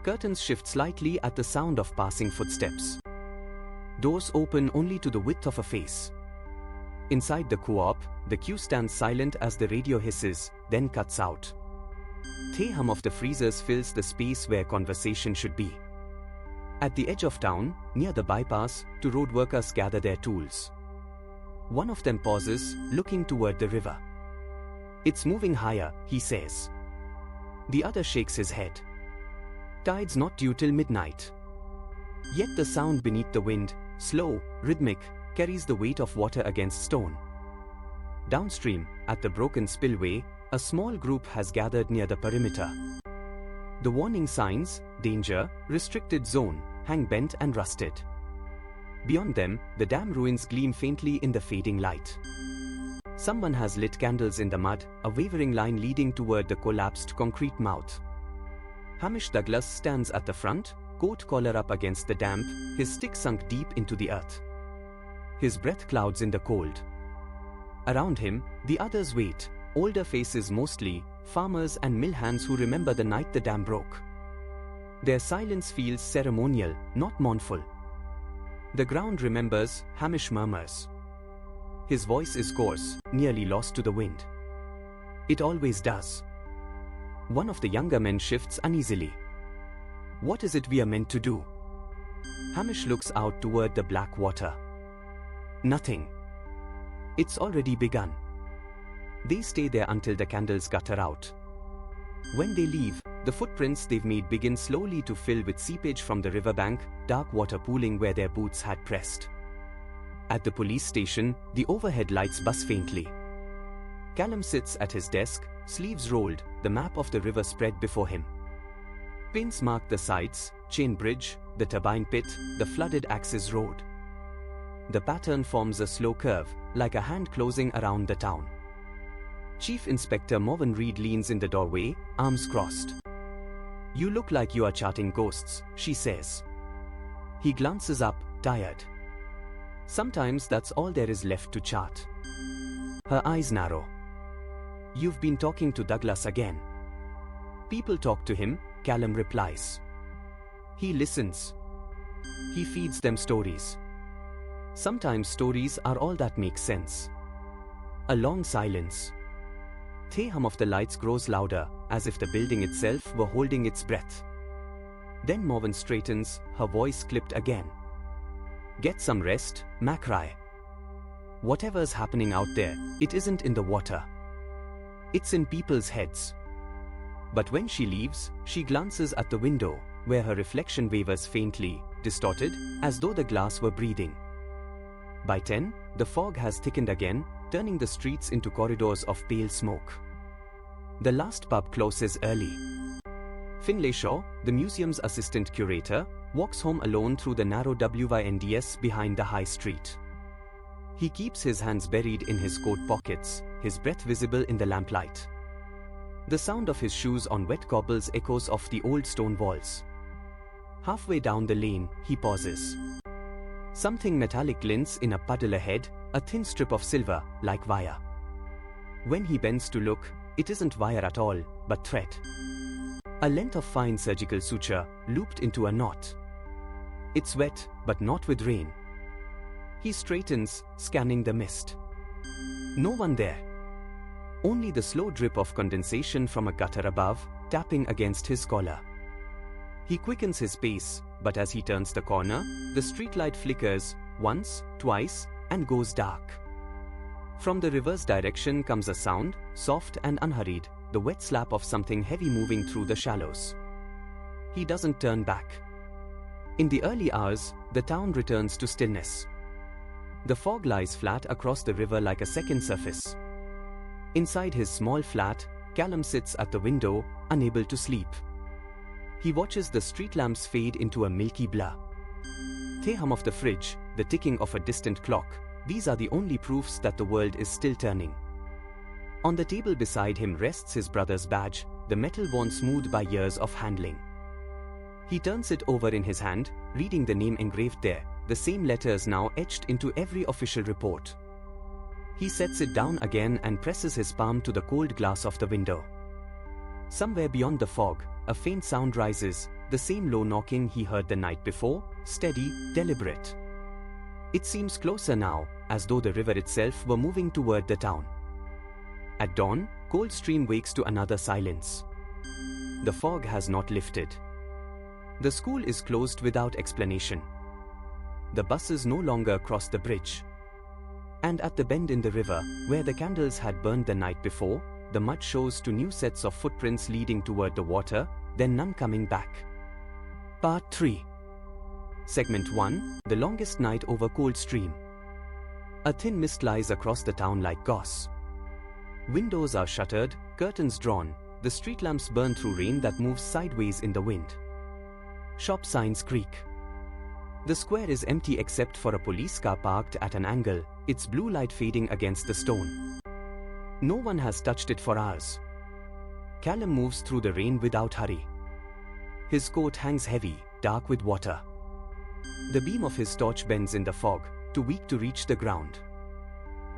Curtains shift slightly at the sound of passing footsteps. Doors open only to the width of a face. Inside the co-op, the queue stands silent as the radio hisses, then cuts out. The hum of the freezers fills the space where conversation should be. At the edge of town, near the bypass, two road workers gather their tools. One of them pauses, looking toward the river. "It's moving higher," he says. The other shakes his head. "Tide's not due till midnight." Yet the sound beneath the wind, slow, rhythmic, carries the weight of water against stone. Downstream, at the broken spillway, a small group has gathered near the perimeter. The warning signs, danger, restricted zone, hang bent and rusted. Beyond them, the dam ruins gleam faintly in the fading light. Someone has lit candles in the mud, a wavering line leading toward the collapsed concrete mouth. Hamish Douglas stands at the front, coat collar up against the damp, his stick sunk deep into the earth. His breath clouds in the cold. Around him, the others wait, older faces mostly, farmers and mill hands who remember the night the dam broke. Their silence feels ceremonial, not mournful. The ground remembers, Hamish murmurs. His voice is coarse, nearly lost to the wind. It always does. One of the younger men shifts uneasily. "What is it we are meant to do?" Hamish looks out toward the black water. "Nothing. It's already begun." They stay there until the candles gutter out. When they leave, the footprints they've made begin slowly to fill with seepage from the riverbank, dark water pooling where their boots had pressed. At the police station, the overhead lights buzz faintly. Callum sits at his desk, sleeves rolled, the map of the river spread before him. Pins mark the sites, Chain Bridge, the Turbine Pit, the flooded Axis Road. The pattern forms a slow curve, like a hand closing around the town. Chief Inspector Morven Reed leans in the doorway, arms crossed. "You look like you are charting ghosts," she says. He glances up, tired. Sometimes that's all there is left to chart. Her eyes narrow. "You've been talking to Douglas again." "People talk to him," Callum replies. He listens. He feeds them stories. Sometimes stories are all that makes sense. A long silence. The hum of the lights grows louder, as if the building itself were holding its breath. Then Morven straightens, her voice clipped again. "Get some rest, MacRae. Whatever's happening out there, it isn't in the water. It's in people's heads." But when she leaves, she glances at the window, where her reflection wavers faintly, distorted, as though the glass were breathing. By 10, the fog has thickened again, turning the streets into corridors of pale smoke. The last pub closes early. Finlay Shaw, the museum's assistant curator, walks home alone through the narrow WYNDS behind the high street. He keeps his hands buried in his coat pockets, his breath visible in the lamplight. The sound of his shoes on wet cobbles echoes off the old stone walls. Halfway down the lane, he pauses. Something metallic glints in a puddle ahead, a thin strip of silver, like wire. When he bends to look, it isn't wire at all, but thread. A length of fine surgical suture, looped into a knot. It's wet, but not with rain. He straightens, scanning the mist. No one there. Only the slow drip of condensation from a gutter above, tapping against his collar. He quickens his pace, but as he turns the corner, the streetlight flickers, once, twice, and goes dark. From the river's direction comes a sound, soft and unhurried, the wet slap of something heavy moving through the shallows. He doesn't turn back. In the early hours, the town returns to stillness. The fog lies flat across the river like a second surface. Inside his small flat, Callum sits at the window, unable to sleep. He watches the street lamps fade into a milky blur. The hum of the fridge, the ticking of a distant clock, these are the only proofs that the world is still turning. On the table beside him rests his brother's badge, the metal worn smooth by years of handling. He turns it over in his hand, reading the name engraved there, the same letters now etched into every official report. He sets it down again and presses his palm to the cold glass of the window. Somewhere beyond the fog, a faint sound rises, the same low knocking he heard the night before, steady, deliberate. It seems closer now, as though the river itself were moving toward the town. At dawn, Coldstream wakes to another silence. The fog has not lifted. The school is closed without explanation. The buses no longer cross the bridge. And at the bend in the river, where the candles had burned the night before, the mud shows two new sets of footprints leading toward the water, then none coming back. Part 3. Segment 1, The Longest Night over Coldstream. A thin mist lies across the town like gauze. Windows are shuttered, curtains drawn, the street lamps burn through rain that moves sideways in the wind. Shop signs creak. The square is empty except for a police car parked at an angle, its blue light fading against the stone. No one has touched it for hours. Callum moves through the rain without hurry. His coat hangs heavy, dark with water. The beam of his torch bends in the fog, too weak to reach the ground.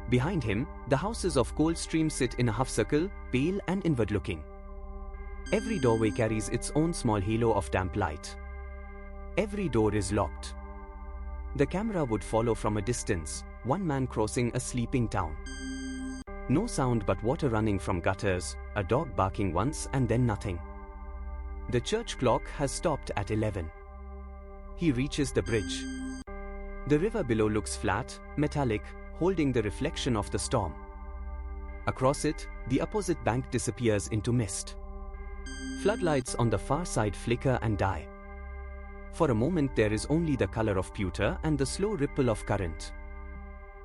Behind him, the houses of Coldstream sit in a half-circle, pale and inward-looking. Every doorway carries its own small halo of damp light. Every door is locked. The camera would follow from a distance, one man crossing a sleeping town. No sound but water running from gutters, a dog barking once and then nothing. The church clock has stopped at 11. He reaches the bridge. The river below looks flat, metallic, holding the reflection of the storm. Across it, the opposite bank disappears into mist. Floodlights on the far side flicker and die. For a moment there is only the color of pewter and the slow ripple of current.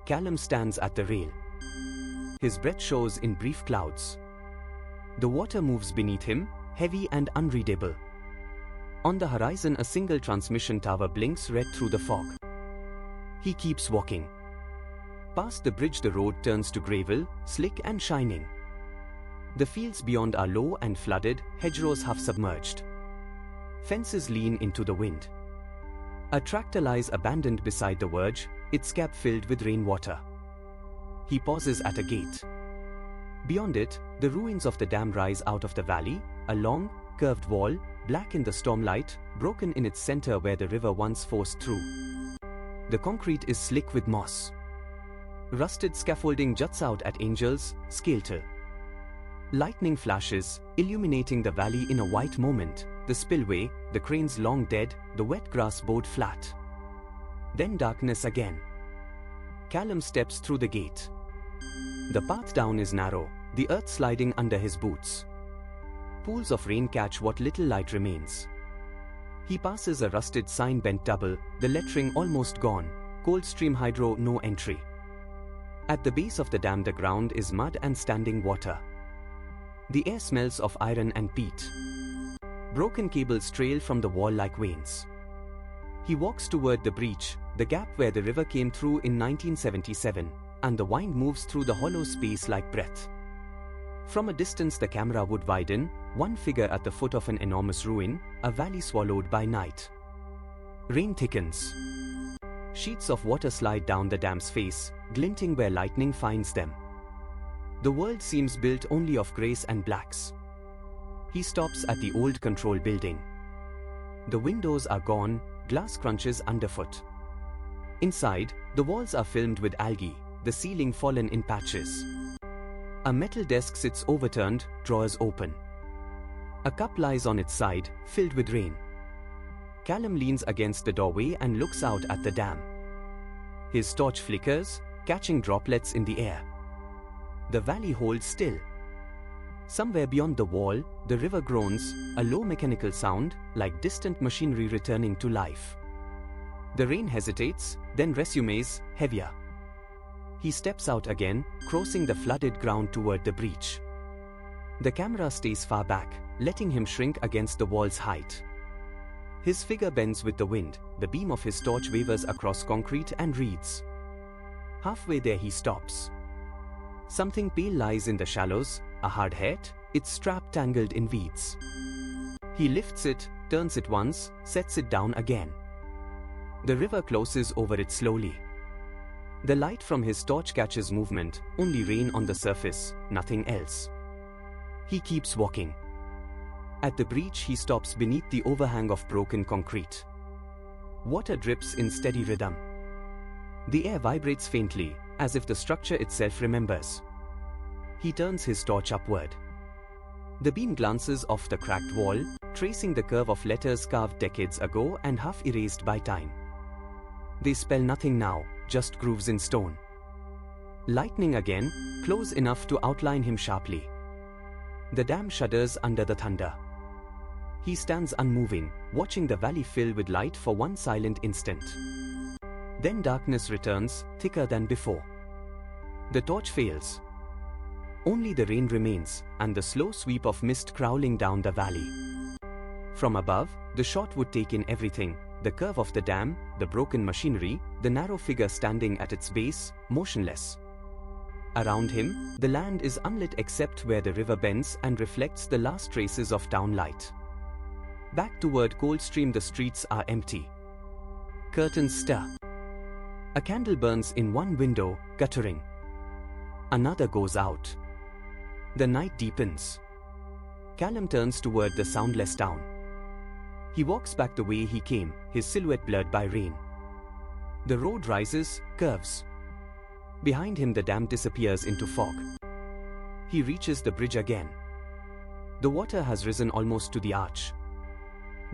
Callum stands at the rail. His breath shows in brief clouds. The water moves beneath him, heavy and unreadable. On the horizon a single transmission tower blinks red through the fog. He keeps walking. Past the bridge the road turns to gravel, slick and shining. The fields beyond are low and flooded, hedgerows half submerged. Fences lean into the wind. A tractor lies abandoned beside the verge, its cab filled with rainwater. He pauses at a gate. Beyond it, the ruins of the dam rise out of the valley, a long, curved wall, black in the stormlight, broken in its center where the river once forced through. The concrete is slick with moss. Rusted scaffolding juts out at angles, skeletal. Lightning flashes, illuminating the valley in a white moment, the spillway, the cranes long dead, the wet grass bowed flat. Then darkness again. Callum steps through the gate. The path down is narrow, the earth sliding under his boots. Pools of rain catch what little light remains. He passes a rusted sign bent double, the lettering almost gone, Coldstream Hydro no entry. At the base of the dam the ground is mud and standing water. The air smells of iron and peat. Broken cables trail from the wall like veins. He walks toward the breach, the gap where the river came through in 1977, and the wind moves through the hollow space like breath. From a distance the camera would widen, one figure at the foot of an enormous ruin, a valley swallowed by night. Rain thickens. Sheets of water slide down the dam's face, glinting where lightning finds them. The world seems built only of grays and blacks. He stops at the old control building. The windows are gone, glass crunches underfoot. Inside, the walls are filmed with algae, the ceiling fallen in patches. A metal desk sits overturned, drawers open. A cup lies on its side, filled with rain. Callum leans against the doorway and looks out at the dam. His torch flickers, catching droplets in the air. The valley holds still. Somewhere beyond the wall, the river groans, a low mechanical sound, like distant machinery returning to life. The rain hesitates, then resumes, heavier. He steps out again, crossing the flooded ground toward the breach. The camera stays far back, letting him shrink against the wall's height. His figure bends with the wind, the beam of his torch wavers across concrete and reeds. Halfway there he stops. Something pale lies in the shallows, a hard hat, its strap tangled in weeds. He lifts it, turns it once, sets it down again. The river closes over it slowly. The light from his torch catches movement, only rain on the surface, nothing else. He keeps walking. At the breach he stops beneath the overhang of broken concrete. Water drips in steady rhythm. The air vibrates faintly, as if the structure itself remembers. He turns his torch upward. The beam glances off the cracked wall, tracing the curve of letters carved decades ago and half erased by time. They spell nothing now, just grooves in stone. Lightning again, close enough to outline him sharply. The dam shudders under the thunder. He stands unmoving, watching the valley fill with light for one silent instant. Then darkness returns, thicker than before. The torch fails. Only the rain remains, and the slow sweep of mist crawling down the valley. From above, the shot would take in everything: the curve of the dam, the broken machinery, the narrow figure standing at its base, motionless. Around him, the land is unlit except where the river bends and reflects the last traces of town light. Back toward Coldstream the streets are empty. Curtains stir. A candle burns in one window, guttering. Another goes out. The night deepens. Callum turns toward the soundless town. He walks back the way he came, his silhouette blurred by rain. The road rises, curves. Behind him the dam disappears into fog. He reaches the bridge again. The water has risen almost to the arch.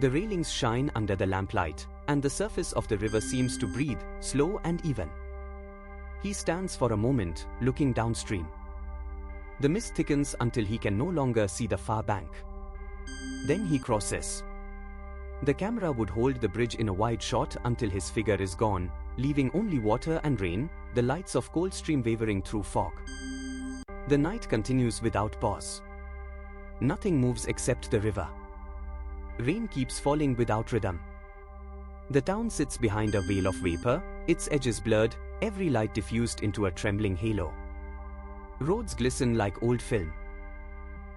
The railings shine under the lamplight, and the surface of the river seems to breathe, slow and even. He stands for a moment, looking downstream. The mist thickens until he can no longer see the far bank. Then he crosses. The camera would hold the bridge in a wide shot until his figure is gone, leaving only water and rain, the lights of Coldstream wavering through fog. The night continues without pause. Nothing moves except the river. Rain keeps falling without rhythm. The town sits behind a veil of vapor, its edges blurred, every light diffused into a trembling halo. Roads glisten like old film.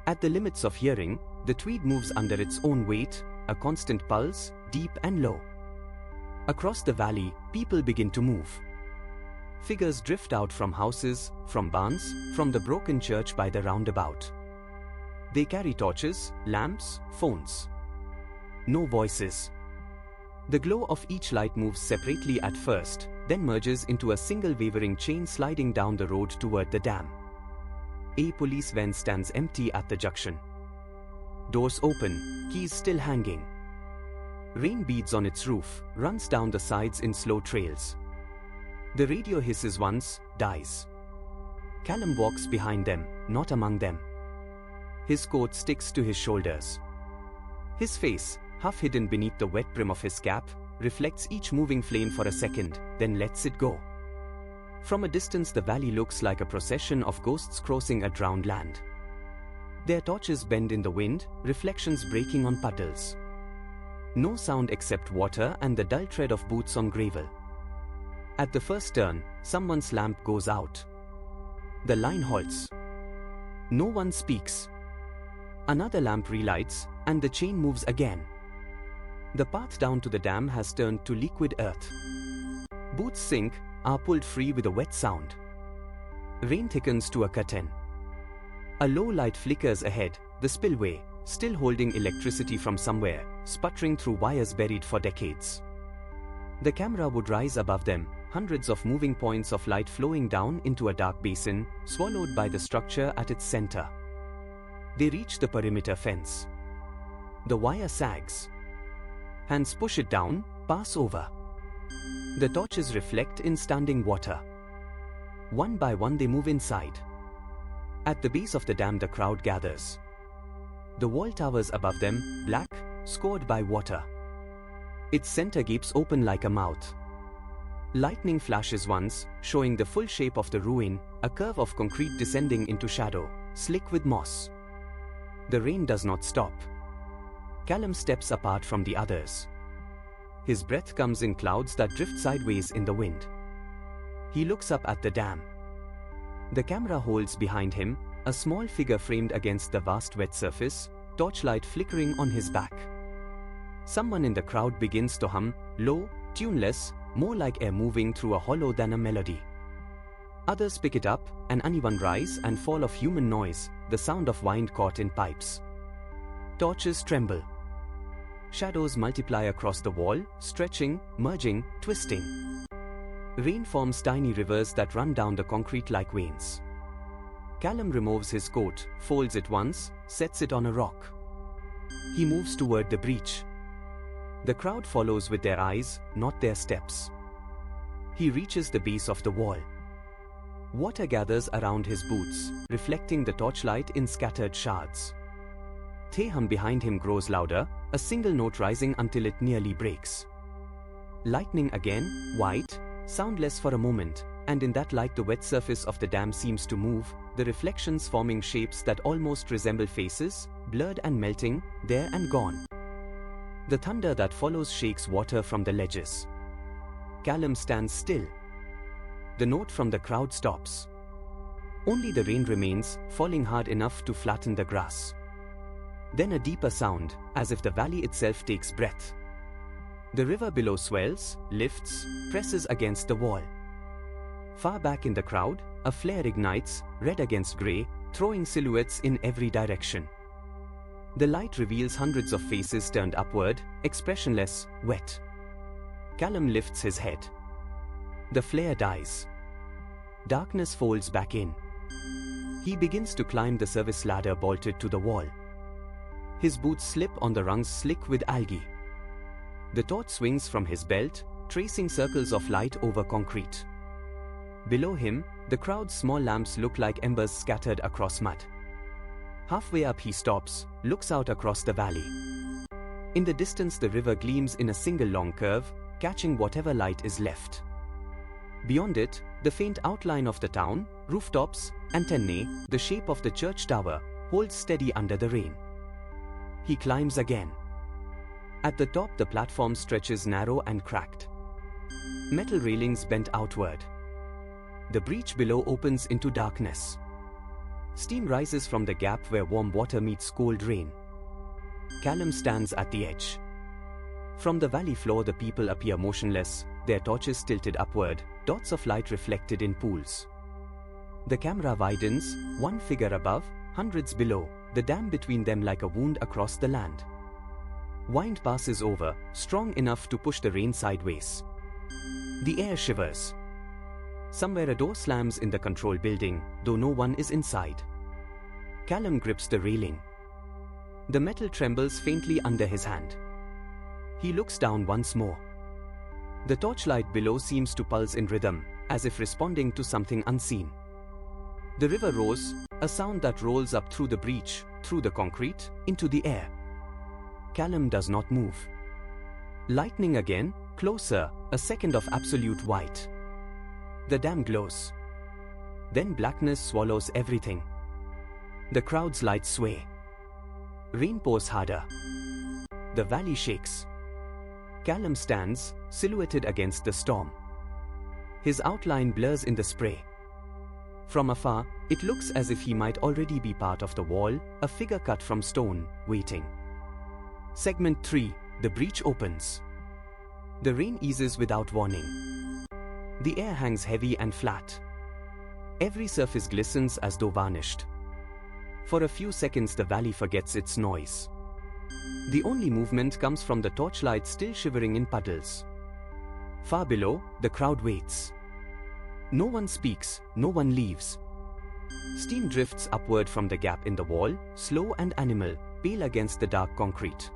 At the limits of hearing, the Tweed moves under its own weight, a constant pulse, deep and low. Across the valley, people begin to move. Figures drift out from houses, from barns, from the broken church by the roundabout. They carry torches, lamps, phones. No voices. The glow of each light moves separately at first, then merges into a single wavering chain sliding down the road toward the dam. A police van stands empty at the junction. Doors open, keys still hanging. Rain beads on its roof, runs down the sides in slow trails. The radio hisses once, dies. Callum walks behind them, not among them. His coat sticks to his shoulders. His face, half hidden beneath the wet brim of his cap, reflects each moving flame for a second, then lets it go. From a distance the valley looks like a procession of ghosts crossing a drowned land. Their torches bend in the wind, reflections breaking on puddles. No sound except water and the dull tread of boots on gravel. At the first turn, someone's lamp goes out. The line halts. No one speaks. Another lamp relights, and the chain moves again. The path down to the dam has turned to liquid earth. Boots sink, are pulled free with a wet sound. Rain thickens to a curtain. A low light flickers ahead, the spillway, still holding electricity from somewhere, sputtering through wires buried for decades. The camera would rise above them, hundreds of moving points of light flowing down into a dark basin, swallowed by the structure at its center. They reach the perimeter fence. The wire sags. Hands push it down, pass over. The torches reflect in standing water. One by one they move inside. At the base of the dam the crowd gathers. The wall towers above them, black, scored by water. Its center gapes open like a mouth. Lightning flashes once, showing the full shape of the ruin, a curve of concrete descending into shadow, slick with moss. The rain does not stop. Callum steps apart from the others. His breath comes in clouds that drift sideways in the wind. He looks up at the dam. The camera holds behind him, a small figure framed against the vast wet surface, torchlight flickering on his back. Someone in the crowd begins to hum, low, tuneless, more like air moving through a hollow than a melody. Others pick it up, an uneven rise and fall of human noise, the sound of wind caught in pipes. Torches tremble. Shadows multiply across the wall, stretching, merging, twisting. Rain forms tiny rivers that run down the concrete like veins. Callum removes his coat, folds it once, sets it on a rock. He moves toward the breach. The crowd follows with their eyes, not their steps. He reaches the base of the wall. Water gathers around his boots, reflecting the torchlight in scattered shards. The hum behind him grows louder, a single note rising until it nearly breaks. Lightning again, white, soundless for a moment, and in that light the wet surface of the dam seems to move, the reflections forming shapes that almost resemble faces, blurred and melting, there and gone. The thunder that follows shakes water from the ledges. Callum stands still. The note from the crowd stops. Only the rain remains, falling hard enough to flatten the grass. Then a deeper sound, as if the valley itself takes breath. The river below swells, lifts, presses against the wall. Far back in the crowd, a flare ignites, red against grey, throwing silhouettes in every direction. The light reveals hundreds of faces turned upward, expressionless, wet. Callum lifts his head. The flare dies. Darkness folds back in. He begins to climb the service ladder bolted to the wall. His boots slip on the rungs slick with algae. The torch swings from his belt, tracing circles of light over concrete. Below him, the crowd's small lamps look like embers scattered across mud. Halfway up he stops, looks out across the valley. In the distance the river gleams in a single long curve, catching whatever light is left. Beyond it, the faint outline of the town, rooftops, antennae, the shape of the church tower, holds steady under the rain. He climbs again. At the top the platform stretches narrow and cracked. Metal railings bent outward. The breach below opens into darkness. Steam rises from the gap where warm water meets cold rain. Callum stands at the edge. From the valley floor the people appear motionless, their torches tilted upward, dots of light reflected in pools. The camera widens, one figure above, hundreds below, the dam between them like a wound across the land. Wind passes over, strong enough to push the rain sideways. The air shivers. Somewhere a door slams in the control building, though no one is inside. Callum grips the railing. The metal trembles faintly under his hand. He looks down once more. The torchlight below seems to pulse in rhythm, as if responding to something unseen. The river roars, a sound that rolls up through the breach, through the concrete, into the air. Callum does not move. Lightning again, closer, a second of absolute white. The dam glows. Then blackness swallows everything. The crowd's lights sway. Rain pours harder. The valley shakes. Callum stands, silhouetted against the storm. His outline blurs in the spray. From afar, it looks as if he might already be part of the wall, a figure cut from stone, waiting. Segment 3, the breach opens. The rain eases without warning. The air hangs heavy and flat. Every surface glistens as though varnished. For a few seconds the valley forgets its noise. The only movement comes from the torchlight still shivering in puddles. Far below, the crowd waits. No one speaks, no one leaves. Steam drifts upward from the gap in the wall, slow and animal, pale against the dark concrete.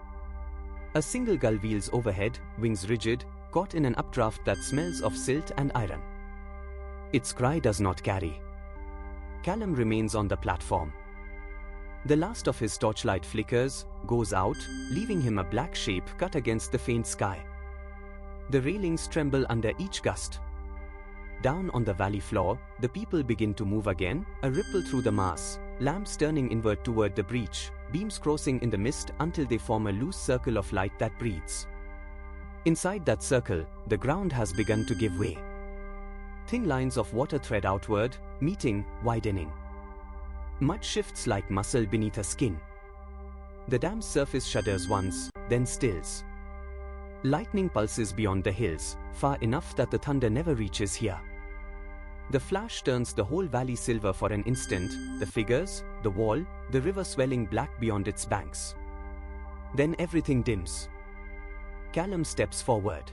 A single gull wheels overhead, wings rigid, caught in an updraft that smells of silt and iron. Its cry does not carry. Callum remains on the platform. The last of his torchlight flickers, goes out, leaving him a black shape cut against the faint sky. The railings tremble under each gust. Down on the valley floor, the people begin to move again, a ripple through the mass, lamps turning inward toward the breach, beams crossing in the mist until they form a loose circle of light that breathes. Inside that circle, the ground has begun to give way. Thin lines of water thread outward, meeting, widening. Mud shifts like muscle beneath her skin. The dam's surface shudders once, then stills. Lightning pulses beyond the hills, far enough that the thunder never reaches here. The flash turns the whole valley silver for an instant, the figures, the wall, the river swelling black beyond its banks. Then everything dims. Callum steps forward.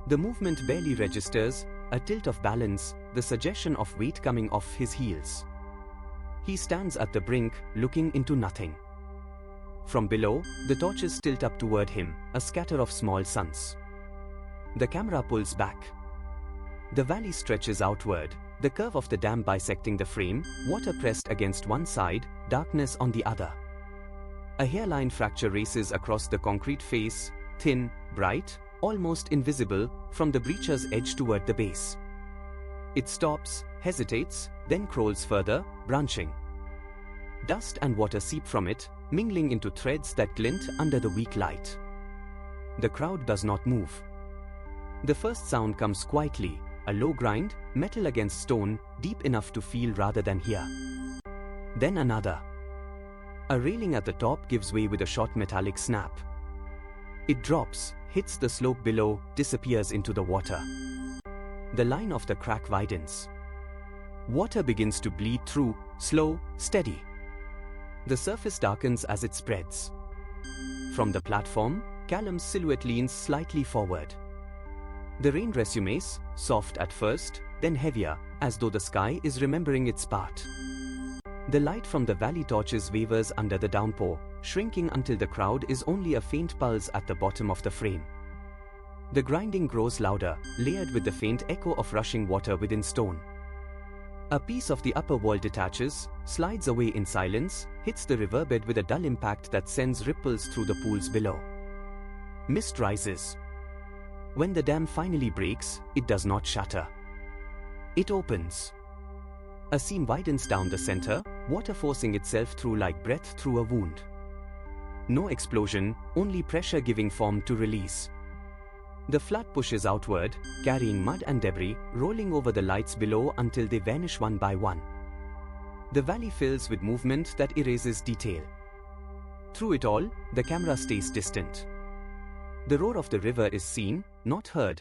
The movement barely registers, a tilt of balance, the suggestion of weight coming off his heels. He stands at the brink, looking into nothing. From below, the torches tilt up toward him, a scatter of small suns. The camera pulls back. The valley stretches outward, the curve of the dam bisecting the frame, water pressed against one side, darkness on the other. A hairline fracture races across the concrete face, thin, bright, almost invisible, from the breacher's edge toward the base. It stops, hesitates, then crawls further, branching. Dust and water seep from it, mingling into threads that glint under the weak light. The crowd does not move. The first sound comes quietly, a low grind, metal against stone, deep enough to feel rather than hear. Then another. A railing at the top gives way with a short metallic snap. It drops, hits the slope below, disappears into the water. The line of the crack widens. Water begins to bleed through, slow, steady. The surface darkens as it spreads. From the platform, Callum's silhouette leans slightly forward. The rain resumes, soft at first, then heavier, as though the sky is remembering its part. The light from the valley torches wavers under the downpour, shrinking until the crowd is only a faint pulse at the bottom of the frame. The grinding grows louder, layered with the faint echo of rushing water within stone. A piece of the upper wall detaches, slides away in silence, hits the riverbed with a dull impact that sends ripples through the pools below. Mist rises. When the dam finally breaks, it does not shatter. It opens. A seam widens down the center, water forcing itself through like breath through a wound. No explosion, only pressure giving form to release. The flood pushes outward, carrying mud and debris, rolling over the lights below until they vanish one by one. The valley fills with movement that erases detail. Through it all, the camera stays distant. The roar of the river is seen, not heard,